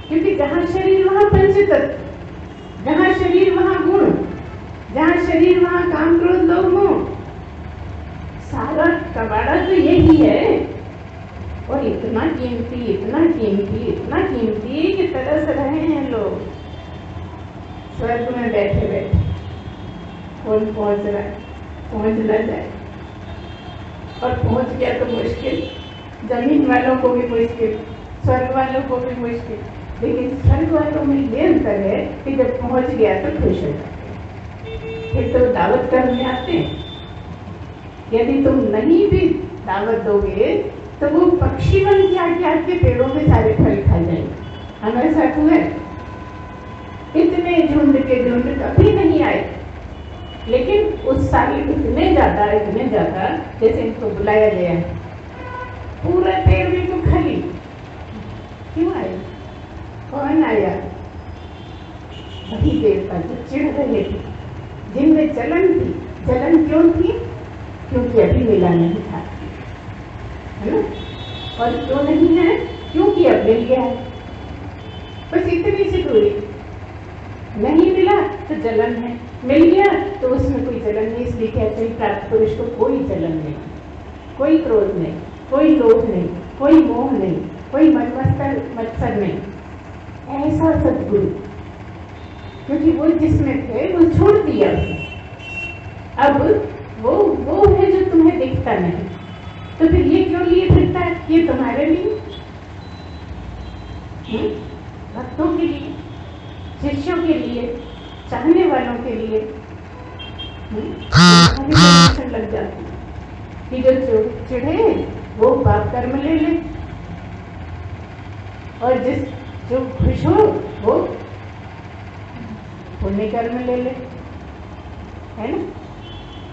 क्योंकि जहां शरीर वहां पंच तत्व, जहां शरीर वहां गुण, जहां शरीर वहां काम क्रोध लोभ मोह। सारा कबाड़ा तो यही है। और इतना कीमती, इतना कीमती, इतना कीमती कि तरस रहे हैं लोग। स्वर्ग में बैठे बैठे कौन पहुंच रहा है, पहुंच न जाए। और पहुंच गया तो मुश्किल, जमीन वालों को भी मुश्किल, स्वर्ग वालों को भी मुश्किल। लेकिन स्वर्ग वालों में ये अंतर है कि जब पहुंच गया तो खुश हो जाते हैं। फिर तो दावत करने आते हैं। यदि तुम नहीं भी दावत दोगे तो वो पक्षी बन के आके पेड़ों में सारे फल खा जाएंगे। हमारे साथ हुआ है। इतने झुंड के झुंड कभी नहीं आए, लेकिन उस साल इतने ज्यादा जैसे इनको बुलाया गया है। पूरा पेड़ में तो खाली क्यों आए? कौन आया? वही देवता जो चिढ़ रहे थे, जिनमें जलन थी। जलन क्यों थी? क्योंकि अभी मिला नहीं था, है ना। और क्यों नहीं है? क्योंकि अब मिल गया है। बस इतनी सी दूरी। नहीं मिला तो जलन है, मिल गया तो उसमें कोई जलन नहीं। इसलिए कहते हैं प्राप्त पुरुष को कोई जलन नहीं, कोई क्रोध नहीं, कोई लोभ नहीं, कोई मोह नहीं, कोई मत्सर नहीं। ऐसा सद्गुरु, क्योंकि वो जिसमें थे वो छोड़ दिया उसने। अब वो है जो तुम्हें दिखता नहीं। तो फिर ये क्यों लिए फिरता है? ये तुम्हारे लिए, भक्तों के लिए, शिष्यों के लिए, चाहने वालों के लिए लग जाती कि जो चिढ़े वो पाप कर्म ले ले, और जो खुश हो वो पुण्य कर्म ले ले, है ना।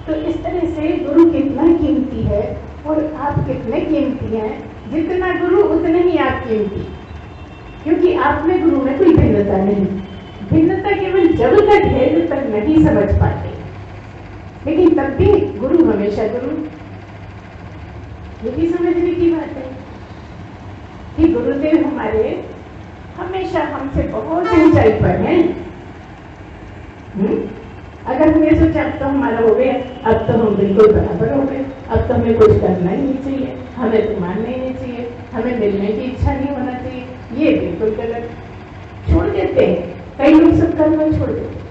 तो इस तरह से गुरु कितना कीमती है और आप कितने कीमती हैं। जितना गुरु उतने ही आप कीमती, क्योंकि आप में गुरु में कोई भिन्नता नहीं। भिन्नता केवल जब तक है जब तक नहीं समझ पाते, लेकिन तब भी गुरु हमेशा गुरु। ये भी समझने की बात है कि गुरुदेव हमारे हमेशा हमसे बहुत ऊंचाई पर हैं। अगर हमने सोचा अब तो हमारा हो गया, अब तो हम बिल्कुल बराबर हो गए, अब तो हमें कुछ करना ही नहीं चाहिए, हमें तो मानना ही नहीं चाहिए, हमें मिलने की इच्छा नहीं होना चाहिए, ये बिल्कुल गलत। छोड़ देते हैं, कई लोग सब करना छोड़ देते,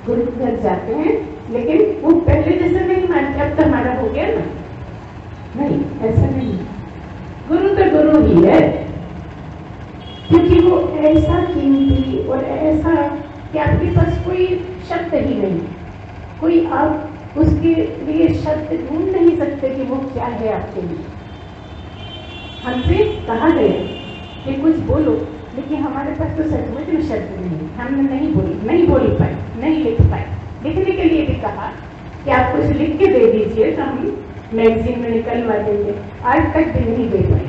गुरु के घर जाते हैं, लेकिन वो पहले जैसा नहीं मानते, अब तो हमारा हो गया ना। नहीं, ऐसा नहीं। गुरु तो गुरु ही है, क्योंकि वो ऐसा कीमती और ऐसा कि आपके पास कोई शब्द ही नहीं, कोई आप उसके लिए शब्द ढूंढ नहीं सकते कि वो क्या है आपके लिए। हमसे कहा गया कि कुछ बोलो, लेकिन हमारे पास तो सचमुच में शब्द नहीं, हमने नहीं बोल पाए, नहीं लिख पाए। लिखने के लिए भी कहा कि आप कुछ लिख के दे दीजिए तो हम मैगजीन में निकलवा देंगे, आज तक भी नहीं दे पाए,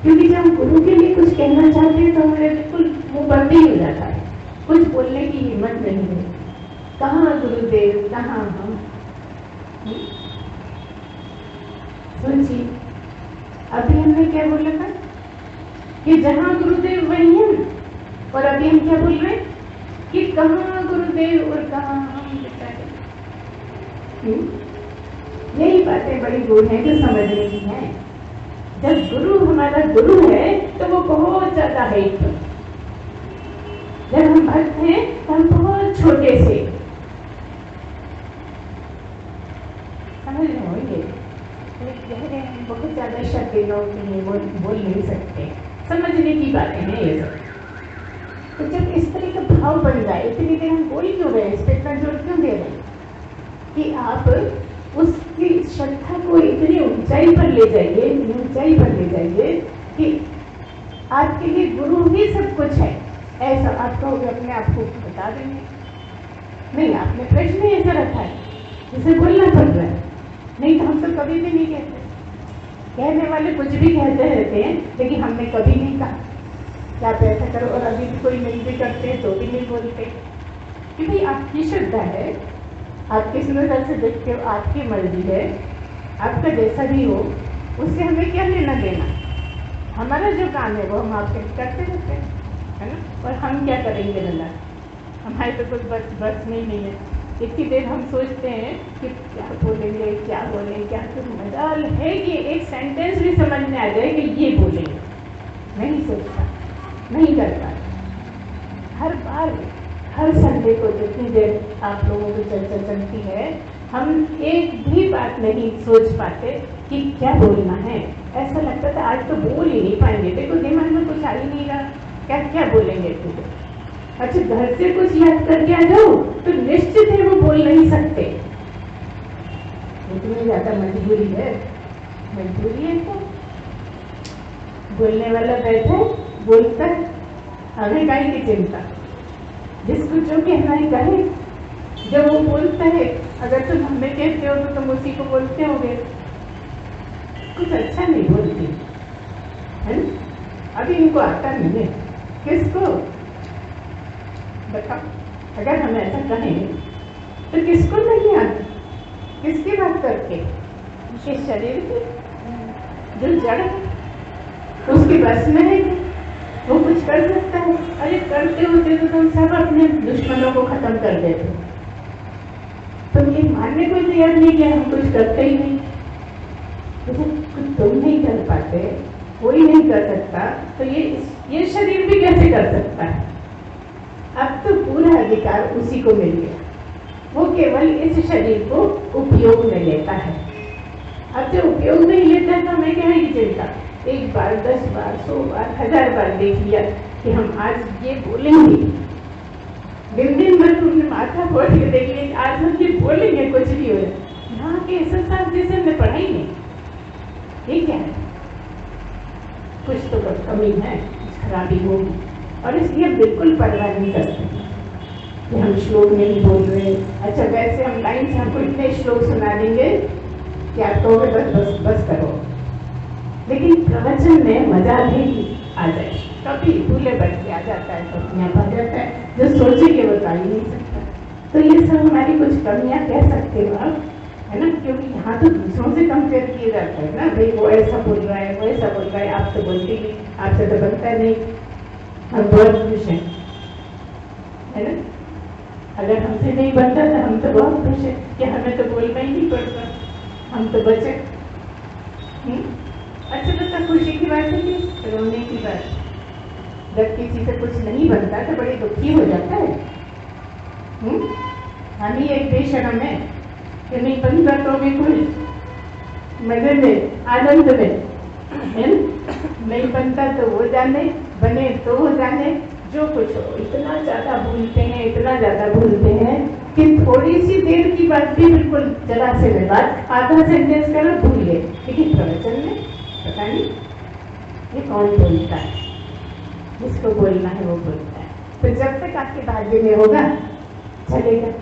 क्योंकि जब हम गुरु के लिए कुछ कहना चाहते हैं तो हमारे बिल्कुल मुंह बंद ही हो जाता है, कुछ बोलने की हिम्मत नहीं है। कहाँ गुरुदेव, कहाँ हम। सोचिए, अभी हमने क्या बोला था कि जहाँ गुरुदेव वहीं हम, और अभी हम क्या बोल रहे हैं कि कहाँ गुरुदेव और कहाँ हम बेचारे। यही बातें बड़ी दूर हैं जो समझने की हैं। जब गुरु हमारा गुरु है तो वो बहुत ज्यादा है, जब हम भक्त हैं तो हम बहुत छोटे से। समझ रहे होंगे, गहरे बहुत ज्यादा शब्द लोग नहीं बोल नहीं सकते, समझने की बातें हैं ये सब। तो जब इस तरह का भाव बन जाए, इतनी देर हम बोल क्यों रहे हैं, इस पर इतना जोर क्यों दे रहे हैं कि आप उसकी श्रद्धा को इतनी ऊंचाई पर ले जाइए, ऊंचाई पर ले जाइए कि आपके लिए गुरु ही सब कुछ है, ऐसा आप कहोगे, अपने आप को बता देंगे। नहीं, आपने प्रश्न ही ऐसा रखा है जिसे बोलना पड़ रहा है, नहीं तो हम तो कभी भी नहीं कहते। कहने वाले कुछ भी कहते रहते हैं, लेकिन हमने कभी नहीं कहा कि आप ऐसा करो, और अभी भी कोई नहीं भी करते हैं तो भी नहीं बोलते, क्योंकि आपकी श्रद्धा है, आपकी नजर से देखते हो, आपकी मर्जी है, आपका जैसा भी हो, उससे हमें क्या लेना देना। हमारा जो काम है वो हम आपके करते रहते हैं, है ना। और हम क्या करेंगे भला, हमारे तो कुछ बस में ही नहीं है। इतनी देर हम सोचते हैं कि क्या बोलेंगे, क्या बोलेंगे, क्या, तो मजाल है कि एक सेंटेंस भी समझ में आ जाए कि ये बोलेंगे, नहीं सोचता, नहीं करता। हर बार, हर संडे को जितनी देर आप लोगों की चर्चा चलती है, हम एक भी बात नहीं सोच पाते कि क्या बोलना है। ऐसा लगता था आज तो बोल ही नहीं पाएंगे, देखो दिमाग में कुछ आ ही नहीं रहा, क्या क्या बोलेंगे तुझे। अच्छा, घर से कुछ याद करके आ जाओ तो निश्चित है वो बोल नहीं सकते, इतनी ज्यादा मजबूरी है तो बोलने वाला बैठा बोलता है, हमें काहे की चिंता, जिसको जो कहना है कहे। जब वो बोलता है, अगर तुम हमें कहते हो तो तुम उसी को बोलते होगे, कुछ अच्छा नहीं बोलती है ना। अभी इनको आता नहीं है, किसको बताओ, अगर हम ऐसा कहें तो किसको नहीं आता, किसकी बात करके, इस शरीर की जो जड़ उसकी बस में है, वो कुछ कर सकता है। अरे करते होते तो तुम सब अपने दुश्मनों को खत्म कर देते, तुम ये मानने को तैयार नहीं कि हम कुछ करते ही नहीं। तो कुछ तुम नहीं कर पाते, कोई नहीं कर सकता, तो ये शरीर भी कैसे कर सकता है। अब तो पूरा अधिकार उसी को मिल गया, वो केवल इस शरीर को उपयोग में लेता है। अब जब उपयोग में लेता है तो हमें क्या है चिंता, एक बार 10 बार 100 बार 1000 बार देख लिया कि हम आज ये बोलेंगे, दिन भर तुमने माथा फोड़ के देख लिया आज हम ये बोलेंगे, कुछ भी हो जाए। यहाँ के एहसास जैसे हमने पढ़ाई नहीं, ये क्या है, कुछ तो कमी है, खराबी होगी, और इसलिए बिल्कुल परवाह नहीं करते कि हम श्लोक नहीं बोल रहे। अच्छा, वैसे हम लाइन से हमको इतने श्लोक सुना देंगे कि आप कहोगे बस बस बस करो, लेकिन प्रवचन में मजा भी आ जाए। कभी भूले बढ़ के आ जाता है, कमियां आ जाता है, जो सोचेंगे वो कर ही नहीं सकता। तो ये सब हमारी कुछ कमियां कह सकते हो आप, है ना, क्योंकि यहाँ तो दूसरों से कंपेयर किया जाता है ना, भाई वो ऐसा बोल रहा है, वो ऐसा बोल रहा है, आप तो बोलते नहीं, आपसे तो बनता नहीं, हम बहुत खुश हैं, है ना। अगर हमसे नहीं बनता तो हम तो बहुत खुश हैं कि हमें तो बोलना ही नहीं पड़ता, हम तो बचे। अच्छा बच्चा, खुशी की बात है कि रोने की बात? जब किसी से कुछ नहीं बनता तो बड़े दुखी हो जाता है। हम ही एक बेशरम है कि नहीं बनता तो भी खुश, मजे में, आनंद में, है नहीं बनता तो वो जाने, बने तो वो जाने, जो कुछ हो। इतना ज्यादा भूलते हैं, इतना ज्यादा भूलते हैं कि थोड़ी सी देर की बात भी बिल्कुल जरा से बात, आधा सेंटेंस करो भूल गए, लेकिन प्रवचन में पता नहीं ये कौन बोलता है, जिसको बोलना है वो बोलता है। तो जब तक आपके भाग्य में होगा चलेगा,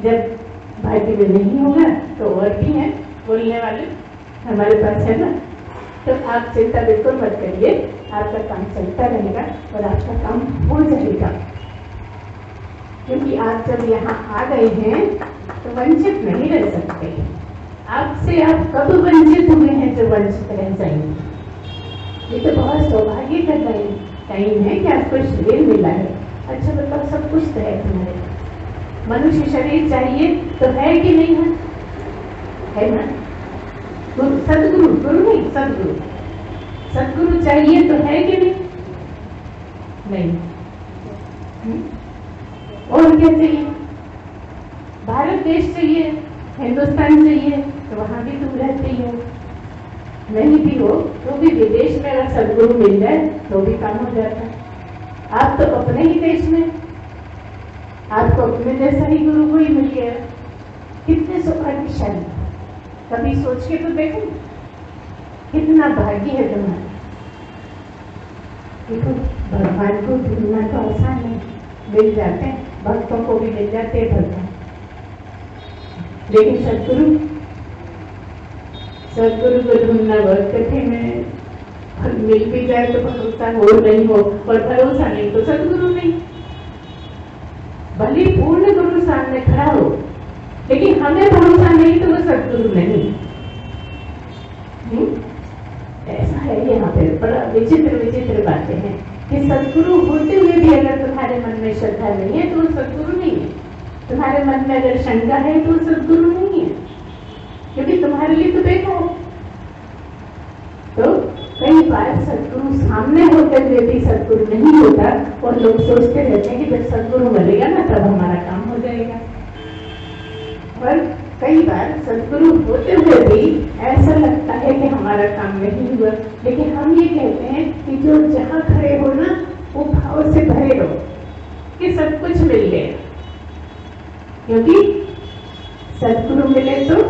जब भाग्य में नहीं होगा तो और भी हैं बोलने वाले हमारे पास, है ना। तो आप चिंता बिल्कुल मत करिए, आपका काम चलता रहेगा और आपका काम हो जाएगा, क्योंकि आप जब यहाँ आ गए हैं तो वंचित नहीं रह सकते। आपसे आप कब वंचित हुए हैं जो वंचित रह जाएंगे? ये तो बहुत सौभाग्य का टाइम है कि आपको शरीर मिला है। अच्छा बताओ, सब कुछ तो है तुम्हारे, मनुष्य शरीर चाहिए तो है कि नहीं है ना? सदगुरु, गुरु नहीं, सदगुरु, सदगुरु चाहिए तो है कि नहीं? नहीं। और क्या चाहिए? भारत देश चाहिए, हिंदुस्तान चाहिए, तो वहां भी तुम रहते ही हो। नहीं भी हो तो भी विदेश में अगर सदगुरु मिल जाए तो भी काम हो जाता है। आप तो अपने ही देश में, आपको अपने जैसा ही गुरु को ही मिल गया, कितने सौभाग्यशाली। कभी सोच के तो देखो कितना भाग्य है तुम्हारा। देखो भगवान को ढूंढना तो आसान है, मिल जाते हैं, भक्तों को भी मिल जाते हैं भगवान, लेकिन सदगुरु को ढूंढना बहुत कठिन है। मिल भी जाए तो भरोसा हो नहीं हो, और भरोसा नहीं तो सदगुरु नहीं। भले पूर्ण गुरु सामने खड़ा हो, लेकिन हमें भरोसा नहीं तो वो सदगुरु नहीं। ऐसा है यहाँ पे, बड़ा विचित्र विचित्र बातें हैं कि सदगुरु होते हुए भी अगर तुम्हारे मन में श्रद्धा नहीं है तो वो सदगुरु नहीं है। तुम्हारे मन में अगर शंका है तो वो सदगुरु नहीं है, क्योंकि तुम्हारे लिए तो बेकार। तो कई बार सदगुरु सामने होते हुए भी सदगुरु नहीं होता, और लोग सोचते रहते हैं कि जब सदगुरु मिलेगा ना तब हमारा काम हो जाएगा। पर कई बार सदगुरु होते हुए भी ऐसा लगता है कि हमारा काम नहीं हुआ, लेकिन हम ये कहते हैं कि जो जहाँ खड़े हो ना वो भाव से भरे रहो कि सब कुछ मिल गया, क्योंकि सदगुरु मिले तो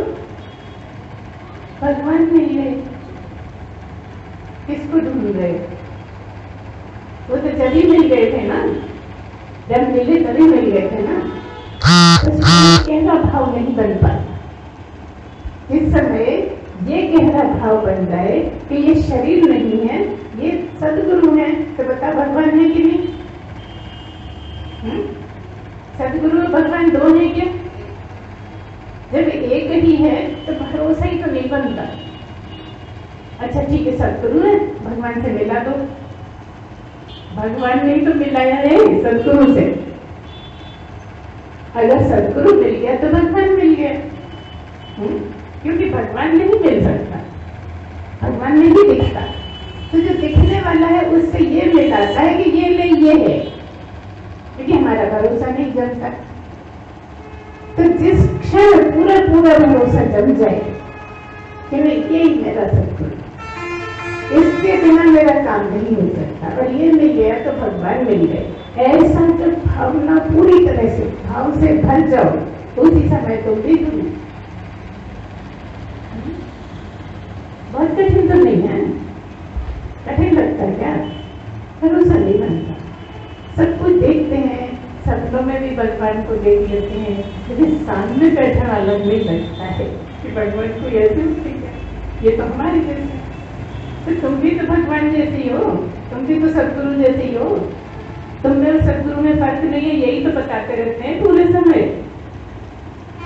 भगवान मिल गए। किसको ढूंढ रहे? वो तो जब ही मिल गए थे ना, जब मिले तभी मिल गए थे ना। गहरा भाव नहीं बन पाता। इस समय ये गहरा भाव बन जाए कि ये शरीर नहीं है, ये सदगुरु है, तो बता भगवान है कि नहीं? सदगुरु और भगवान दो है क्या? जब एक ही है तो भरोसा ही तो नहीं बनता। अच्छा ठीक है, सदगुरु है, भगवान से मिला दो। भगवान ने तो मिलाया है सदगुरु से। अगर सदगुरु मिल गया तो भगवान मिल गया, क्योंकि भगवान नहीं मिल सकता, भगवान नहीं दिखता। तो जो दिखने वाला है उससे ये मिलाता है कि ये ले ये है, क्योंकि हमारा भरोसा नहीं जमता। तो जिस क्षण पूरा पूरा भरोसा जम जाए कि ये ही मेरा सदगुरु, इसके बिना मेरा काम नहीं हो सकता, और ये मिल गया तो भगवान मिल गए, ऐसा जब भावना पूरी तरह से भाव से भर जाओ, उसी समय तो भी तुम बहुत कठिन तो नहीं है। कठिन लगता है क्या? भरोसा नहीं बनता। सब कुछ देखते हैं, सपनों में भी भगवान को देख लेते हैं, लेकिन सामने बैठा वाला नहीं लगता है कि भगवान को ऐसे उठेगा, ये तो हमारे जैसे। तो तुम भी तो भगवान जैसे ही हो, तुम भी तो सदगुरु जैसे ही हो। तुम में और सदगुरु में फर्क नहीं है, यही तो बताते रहते हैं पूरे समय।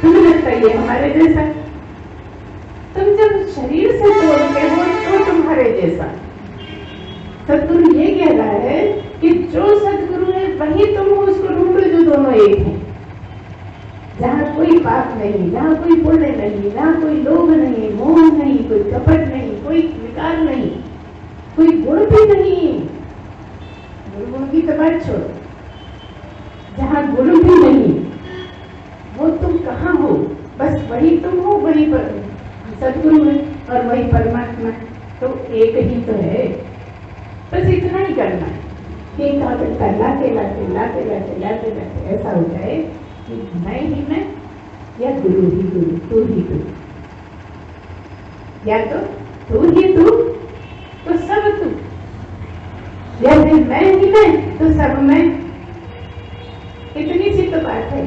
तुम्हें लगता है ये हमारे जैसा? तुम जब शरीर से तोड़ते हो तो तुम्हारे जैसा। सदगुरु ये कह रहा है कि जो सदगुरु है वही तुम हो, उसको ढूंढो जो दोनों एक हैं। जहाँ कोई पाप नहीं, जहाँ कोई पुण्य नहीं, जहाँ कोई लोभ नहीं, मोह नहीं, कोई कपट नहीं, कोई विकार नहीं, कोई गुण भी नहीं। गुण की तो बात छोड़ो, जहाँ गुण भी नहीं वो तुम कहाँ हो? बस वही तुम हो, वही पर सदगुरु है और वही परमात्मा, तो एक ही तो है। बस इतना ही करना है कि एकाग्रता लाते लाते लाते लाते लाते लाते ऐसा हो जाए कि मैं ही मैं या गुरु ही गुरु, तू ही तू, या तो तू ही तू तो सब तू, या फिर मैं ही मैं तो सब मैं। इतनी सी तो बात है,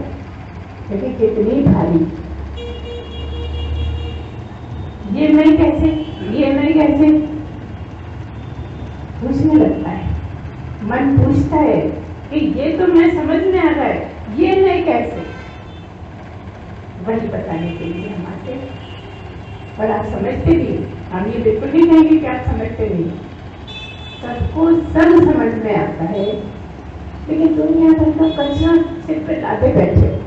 लेकिन कितनी भारी। ये मैं कैसे, ये मैं कैसे पूछने लगता है, मन पूछता है कि ये तो मैं समझ में आ रहा है, ये मैं कैसे? वही बताने के लिए हम आते हैं। पर आप समझते भी, हम ये बिल्कुल नहीं कहेंगे कि आप समझते नहीं, सबको सब समझ में आता है, लेकिन दुनिया भर का कचरा सिर पे लादे बैठे हो।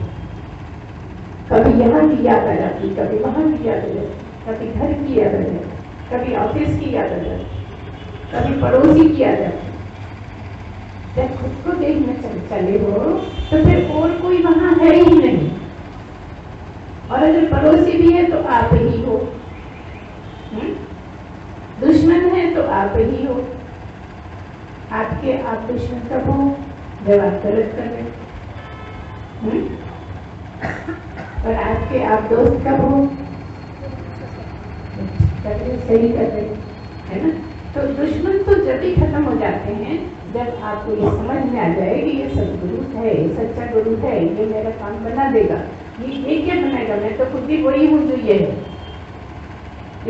कभी यहाँ की याद आ जाती, कभी वहां की याद आ जाती, कभी घर की याद आ जाती, कभी ऑफिस की याद आ जाती, कभी पड़ोसी की याद आ जाती। जब खुद को देखने चले हो तो फिर और कोई वहां है ही नहीं, और अगर पड़ोसी भी है तो आप ही हो, दुश्मन है तो आप ही हो। आपके आप दुश्मन कब हो? जब आप गलत कर रहे, और आपके आप दोस्त कब हो? सही कर रहे, है ना? तो दुश्मन तो जब भी खत्म हो जाते हैं जब आपको ये समझ में आ जाए कि ये सदगुरु है, सच्चा गुरु है, ये मेरा काम बना देगा। ये क्या बनाएगा? मैं तो खुद भी वही हूँ जो ये है।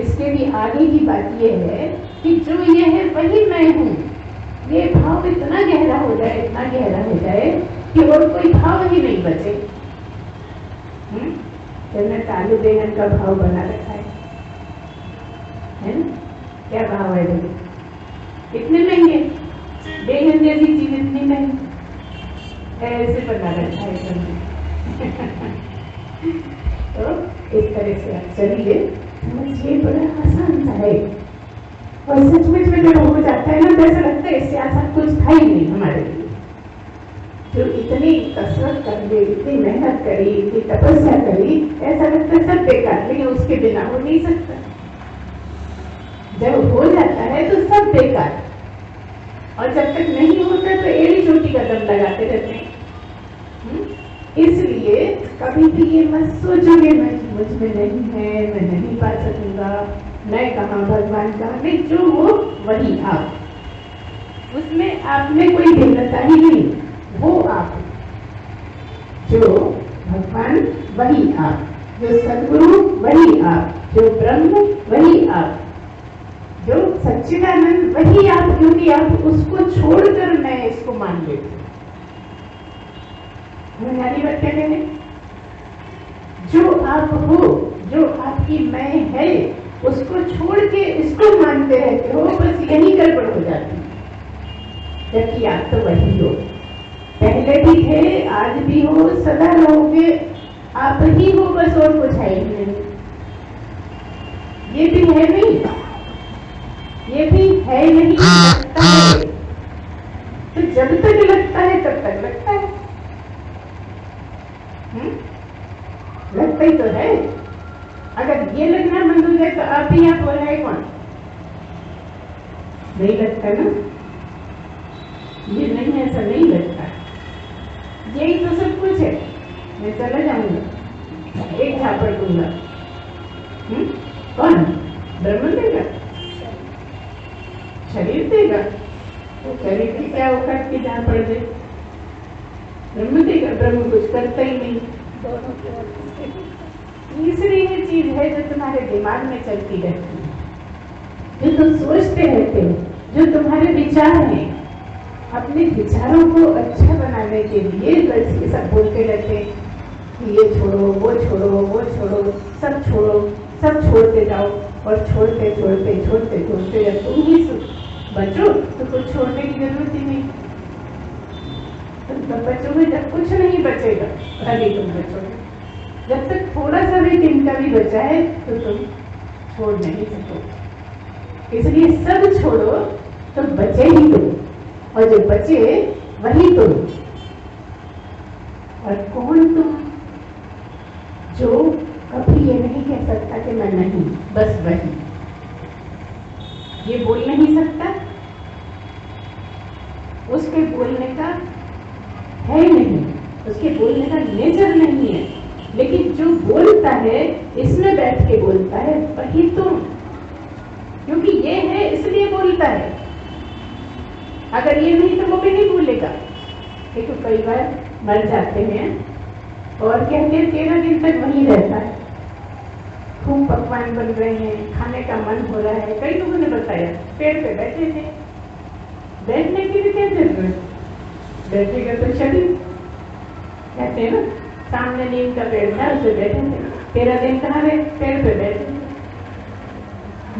इसके भी आगे की बात ये है कि जो ये है वही मैं हूँ। ये भाव इतना गहरा हो जाए, इतना गहरा हो जाए कि और कोई भाव ही नहीं बचे। मैंने तालू बेगन का भाव बना रखा है ना? क्या भाव है? इतने महंगे, बेगन जैसी चीज इतनी महंगी, ऐसे बना रखा है सबने। तो इस तरह से आप चलिए, समझिए, बड़ा आसान सा है। और सचमुच में जब हो जाता है ना तो ऐसा लगता है इससे आसान कुछ था ही नहीं हमारे लिए। जो इतनी कसरत कर ली, इतनी मेहनत करी, इतनी तपस्या करी, ऐसा लगता है सब बेकार, लेकिन उसके बिना हो नहीं सकता। जब हो जाता है तो सब बेकार, और जब तक नहीं होता तो एड़ी चोटी कदम लगाते रहते हैं। इसलिए कभी भी ये मत सोचोगे मैं मुझ में नहीं है, मैं नहीं पा सकूंगा, मैं कहाँ भगवान कहाँ, नहीं, जो हो वही आप, उसमें आप में कोई भिन्नता ही नहीं, वो आप, जो भगवान वही आप, जो सदगुरु वही आप, जो ब्रह्म वही आप, जो सच्चिदानंद वही आप, क्योंकि आप उसको छोड़कर मैं इसको मान लेती हूँ। बुनियादी बात क्या कहने, जो आप हो, जो आपकी मैं है, उसको छोड़ के इसको मानते रहते हो, बस यही गड़बड़ हो जाती है। जबकि आप तो वही हो, पहले भी थे, आज भी हो, सदा रहोगे, आप ही हो, बस और कुछ है ही नहीं। ये भी है नहीं, ये भी है नहीं, लगता है। तो जब तक लगता है तब तक लगता है, लगता ही तो है। अगर ये लगना बंद हो जाए तो आप ही आप हो रहा है कौन? नहीं लगता ना, ये नहीं, ऐसा नहीं लगता। यही तो सब कुछ है। मैं चला जाऊंगा, एक झापड़ दूंगा, कौन? ब्रह्म देगा, शरीर देगा, तो शरीर की क्या औकात की जहां पड़ दे? ब्रह्म देगा, ब्रह्म कुछ करता ही नहीं। तीसरी ही चीज है जो तुम्हारे दिमाग में चलती रहती है, जो तुम सोचते रहते हो, जो तुम्हारे विचार हैं, अपने विचारों को अच्छा बनाने के लिए बस ये सब बोलते रहते हैं कि ये छोड़ो, वो छोड़ो, वो छोड़ो, सब छोड़ो, सब छोड़ते जाओ। और छोड़ते छोड़ते छोड़ते छोड़ते जब तुम ही बचो तो कुछ छोड़ने की जरूरत ही नहीं। तुम बचोगे जब कुछ नहीं बचेगा तभी तुम बचोगे। जब तक थोड़ा सा भी तिनका भी बचा है तो तुम छोड़ नहीं सकोगे। इसलिए सब छोड़ो तो बचे ही तुम, और जो बचे वही तुम। और कौन तुम? जो कभी ये नहीं कह सकता कि मैं नहीं, बस वही। ये बोल नहीं सकता, उसके बोलने का है नहीं, उसके बोलने का नेचर नहीं है। लेकिन जो बोलता है, इसमें बैठ के बोलता है, वही तुम। क्योंकि ये है इसलिए बोलता है। अगर ये नहीं तो वो भी नहीं बोलेगा। देखो कई बार मर जाते हैं और कहते हैं 13 दिन तक वहीं रहता है, खूब पकवान बन रहे हैं, खाने का मन हो रहा है। कई लोगों ने बताया पेड़ पे बैठे थे, बैठने की भी क्या जरूरत, बैठेगा तो शरीर। कहते हैं ना, सामने नीम का पेड़ था, उस पे बैठे थे, 13 दिन कहाँ रहे, पेड़ पे बैठे थे।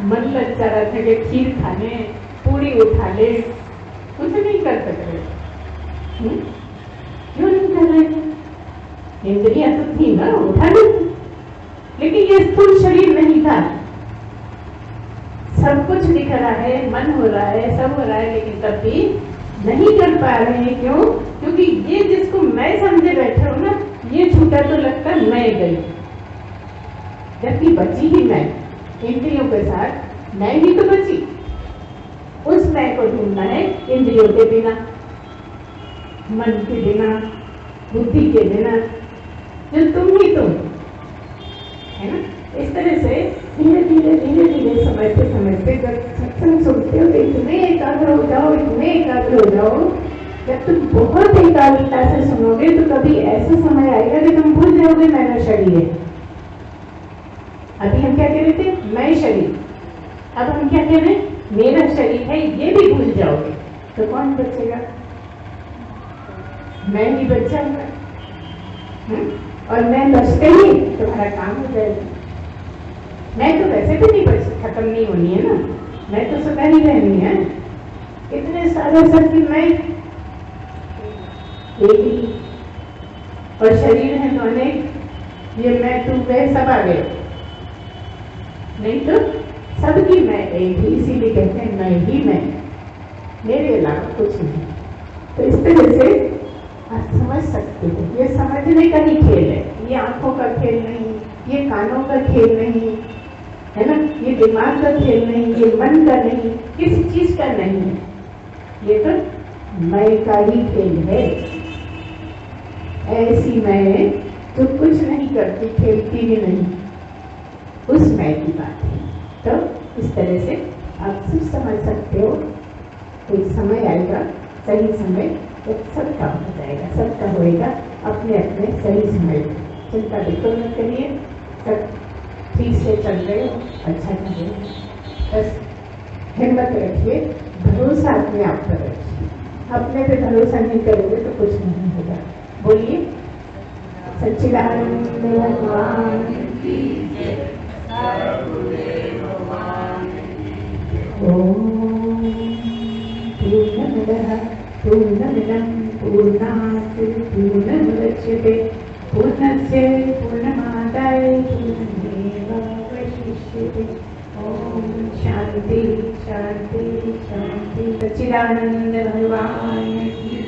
मन लग जा रहा था कि खीर खाने, पूरी उठा ले, कुछ नहीं कर सक रहे। क्यों नहीं कर रहे थे? इंद्रियां तो थी ना, उठा लेती। लेकिन ये स्थूल शरीर नहीं था। सब कुछ दिख रहा है, मन हो रहा है, सब हो रहा है, लेकिन तब भी नहीं कर पा रहे हैं। क्यों? क्योंकि ये जिसको मैं समझे बैठे हो ना, ये छूटा तो लगता मैं गई, जबकि बची ही मैं। इंद्रियों के साथ मैं ही तो बची। उस मैं को ढूंढना है इंद्रियों के बिना, मन के बिना, बुद्धि के बिना, जो तुम ही तुम है ना। इस तरह से धीरे धीरे धीरे धीरे समझते समझते जब सत्संग सुनते हो तो इतने एकाग्र हो जाओ, इतने एकाग्र हो जाओ। जब तुम बहुत एकाग्रता से सुनोगे तो कभी ऐसा समय आएगा कि तुम भूल जाओगे मेरा शरीर है। अभी हम क्या कह रहे थे, मैं शरीर। अब हम क्या कह रहे हैं, मेरा शरीर है, ये भी भूल जाओगे तो कौन बचेगा? मैं ही बच जाऊंगा। और मैं बचते ही तुम्हारा काम हो जाएगा। मैं तो वैसे भी नहीं बच, खत्म नहीं होनी है ना, मैं तो सदा ही रहनी है। इतने सारे सब की मैं एक ही, और शरीर है तो अनेक। ये मैं तू वे सब आ गए, नहीं तो सबकी मैं एक ही। इसीलिए कहते हैं मैं ही मैं, मेरे अलावा कुछ नहीं। तो इस तरह से आप समझ सकते हो, ये समझने का ही खेल है। ये आंखों का खेल नहीं, ये कानों का खेल नहीं है ना, ये दिमाग का खेल नहीं, ये मन का नहीं, किसी चीज का नहीं है। ये तो मैं का ही खेल है। ऐसी मैं जो कुछ नहीं करती, खेलती भी नहीं, उस मैं की बात है। तो इस तरह से आप सब समझ सकते हो। कोई समय आएगा, सही समय, तो सबका हो जाएगा, सबका होएगा अपने अपने सही समय। चिंता बिल्कुल मत करिए, सब ठीक से चल रहे हो, अच्छा कर रहे हो। बस हिम्मत रखिए, भरोसा अपने आप पर रखिए। अपने पे भरोसा नहीं करोगे तो कुछ नहीं होगा। बोलिए सच्चिदानंद भगवान की जय। ओम पूर्णमदः पूर्णमिदं पूर्णात् पूर्णमुदच्यते पूर्णस्य पूर्णमादाय पूर्णमेवावशिष्यते। ओम शांति शांति शांति। सच्चिदानंद भगवान की